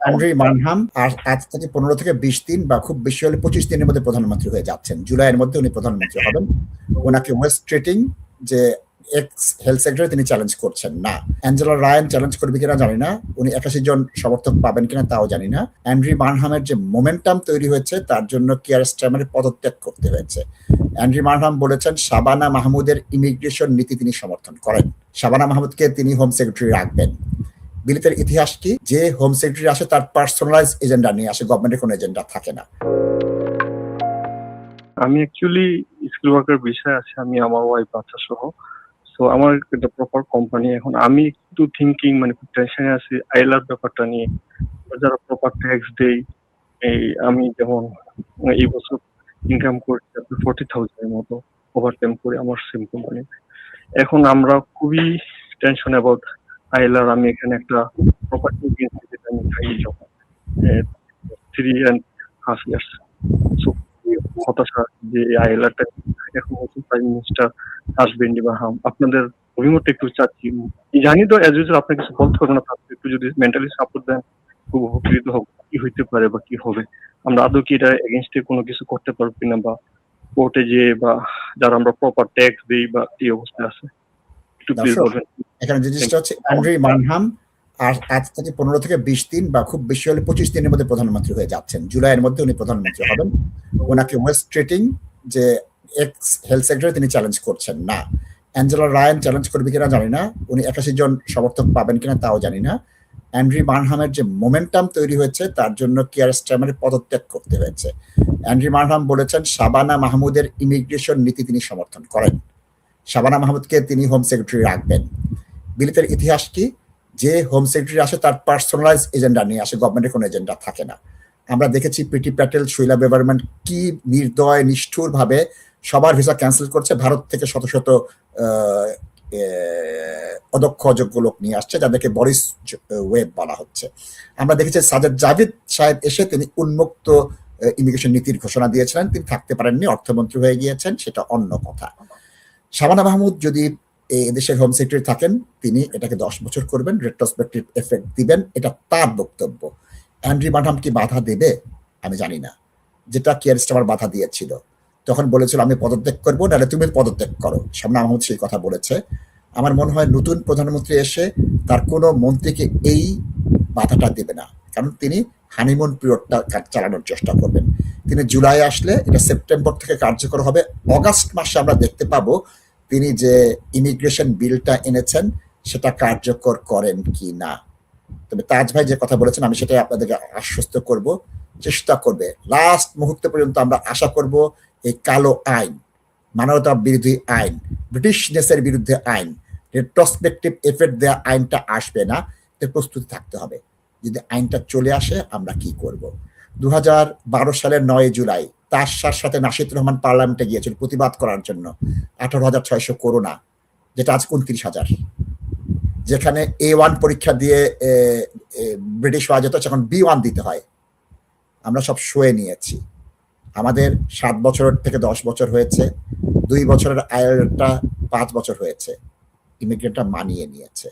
Andrea মানহাম আর আজ থেকে 15 থেকে 20 দিন বা খুব বেশি হলে 25 দিনের মধ্যে প্রধানমন্ত্রী হয়ে যাচ্ছেন। জুলাইয়ের মধ্যে উনি প্রধানমন্ত্রী হবেন। ওনাকে ওয়েস্ট ট্রেটিং যে এক্স হেলথ সেক্রেটারি তিনি চ্যালেঞ্জ করছেন না। অ্যাঞ্জেলা রায়ান চ্যালেঞ্জ করবে কিনা জানি না, উনি 81 জন সমর্থক পাবেন কিনা তাও জানি না। অ্যান্ড্রি মানহামের যে মোমেন্টাম তৈরি হয়েছে তার জন্য কিয়ার স্টারমারের পদত্যাগ করতে হয়েছে। অ্যান্ড্রি মানহাম বলেছেন শাবানা মাহমুদের ইমিগ্রেশন নীতি তিনি সমর্থন করেন। শাবানা মাহমুদকে তিনি হোম সেক্রেটারি রাখবেন। বিলিতের ইতিহাস কি, যে হোম সেক্রেটারি আসে তার পার্সোনালাইজ এজেন্ডা নিয়ে আসে, গভর্নমেন্টের কোনো এজেন্ডা থাকে না। আমি অ্যাকচুয়ালি স্কিল ওয়ার্কার বিষয় আছে, আমি আমার ওয়াইফ বাচ্চা সহ। সো আমার একটা প্রপার কোম্পানি। এখন আমি একটু থিঙ্কিং মানে খুব টেনশনে আছি আইলার ব্যাপারটা নিয়ে। যারা প্রপার ট্যাক্স দেই, এই আমি যেমন এই বছর ইনকাম করছি 40,000 এর মতো ওভারটাইম করে আমার সেম কোম্পানি। এখন আমরা খুবই টেনশন অ্যাবাউট আইলার। আমি এখানে একটা প্রপার্টি কিনছি যেটা আমি থাকি যখন 3.5 ইয়ার্স। সো হতাশা যে আইলারটা এখন নতুন প্রাইম মিনিস্টার আসবেন ইব্রাহিম, আপনাদের অভিমত একটু চাচ্ছি। জানি তো অ্যাজ ইউজুয়াল আপনার কিছু বলতে হবে না, তারপরে একটু যদি মেন্টালি সাপোর্ট দেন খুব উপকৃত হব। কি হইতে পারে বা কি হবে, আমরা আদৌ কি এটা এগেনস্টে কোনো কিছু করতে পারবো কিনা, বা কোর্টে যে বা যারা আমরা প্রপার ট্যাক্স দিই বা এই অবস্থায় আছে একটু প্লিজ বলবেন। এখানে যে জিনিসটা হচ্ছে অ্যান্ড্রি মানহাম আর আজ থেকে 15 থেকে 20 দিন বা খুব বেশি হলে 25 দিনের মধ্যে প্রধানমন্ত্রী হয়ে যাচ্ছেন। জুলাইয়ের মধ্যে উনি প্রধানমন্ত্রী হবেন। ওনাকে ওয়েস্ট ট্রেটিং যে এক্স হেলথ সেক্রেটারি তিনি চ্যালেঞ্জ করছেন না। অ্যাঞ্জেলা রায়ান চ্যালেঞ্জ করবে কিনা জানি না, উনি 81 জন সমর্থক পাবেন কিনা তাও জানি না। অ্যান্ড্রি মানহামের যে মোমেন্টাম তৈরি হয়েছে তার জন্য কিয়ার স্টারমারের পদত্যাগ করতে হয়েছে। অ্যান্ড্রি মানহাম বলেছেন শাবানা মাহমুদের ইমিগ্রেশন নীতি তিনি সমর্থন করেন। শাবানা মাহমুদকে তিনি হোম সেক্রেটারি রাখবেন। বিলিতের ইতিহাস কি, যে হোম সেক্রেটারি আসে তার পার্সোনালাইজ এজেন্ডা নিয়ে আসে, গভর্নমেন্টের কোনো এজেন্ডা থাকে না। আমরা দেখেছি প্রীতি প্যাটেল, শৈলা বেবারম্যান কি নির্দয় নিষ্ঠুর ভাবে সবার ভিসা ক্যান্সেল করছে, ভারত থেকে শত শত অদক্ষ অযোগ্য লোক নিয়ে আসছে যাদেরকে বরিস ওয়েব বলা হচ্ছে। আমরা দেখেছি সাজাদ জাভিদ সাহেব এসে তিনি উন্মুক্ত ইমিগ্রেশন নীতির ঘোষণা দিয়েছিলেন, তিনি থাকতে পারেননি, অর্থমন্ত্রী হয়ে গিয়েছেন, সেটা অন্য কথা। শাবানা মাহমুদ যদি দেশের হোম সেক্রেটারি থাকেন তিনি এটাকে 10 বছর করবেন, রেট্রোস্পেক্টিভ এফেক্ট দিবেন, এটা তার বক্তব্য। অ্যান্ড্রি মানহাম কি বাধা দেবে আমি জানি না। যেটা কিয়ার স্টারমার বাধা দিয়েছিল, তখন বলেছিল আমি পদত্যাগ করবো, নাহলে তুমি পদত্যাগ করো। শাবানা মাহমুদ সেই কথা বলেছে। আমার মনে হয় নতুন প্রধানমন্ত্রী এসে তার কোনো মন্ত্রীকে এই বাধাটা দেবে না, কারণ তিনি হানিমুন পিরিয়ডটা চালানোর চেষ্টা করবেন। তিনি জুলাই আসলে এটা সেপ্টেম্বর থেকে কার্যকর হবে, অগাস্ট মাসে আমরা দেখতে পাবো তিনি যে ইমিগ্রেশন বিলটা এনেছেন সেটা কার্যকর করেন কি না। তবে তাজ ভাই যে কথা বলেছেন আমি সেটাই আপনাদেরকে আশ্বস্ত করব, চেষ্টা করবে লাস্ট মুহূর্ত পর্যন্ত। আমরা আশা করব এই কালো আইন, মানবতা বিরোধী আইন, ব্রিটিশনেসের বিরুদ্ধে আইন, রেট্রোস্পেক্টিভ এফেক্ট দেওয়া আইনটা আসবে না, এর প্রস্তুতি থাকতে হবে। যদি আইনটা চলে আসে আমরা কি করব। 2012 সালের 9 জুলাই তার সাথে নাশিদ রহমান পার্লামেন্টে গিয়েছিল প্রতিবাদ করার জন্য। 18,600 করোনা, যেটা আজ 29,000। যেখানে A1 পরীক্ষা দিয়ে ব্রিটিশ হওয়া যেত, এখন B1 দিতে হয়। আমরা সব সয়ে নিয়েছি। আমাদের 7 বছর থেকে 10 বছর হয়েছে, 2 বছরের আয়েরটা 5 বছর হয়েছে। ইমিগ্রেন্টরা মানিয়ে নিয়েছে।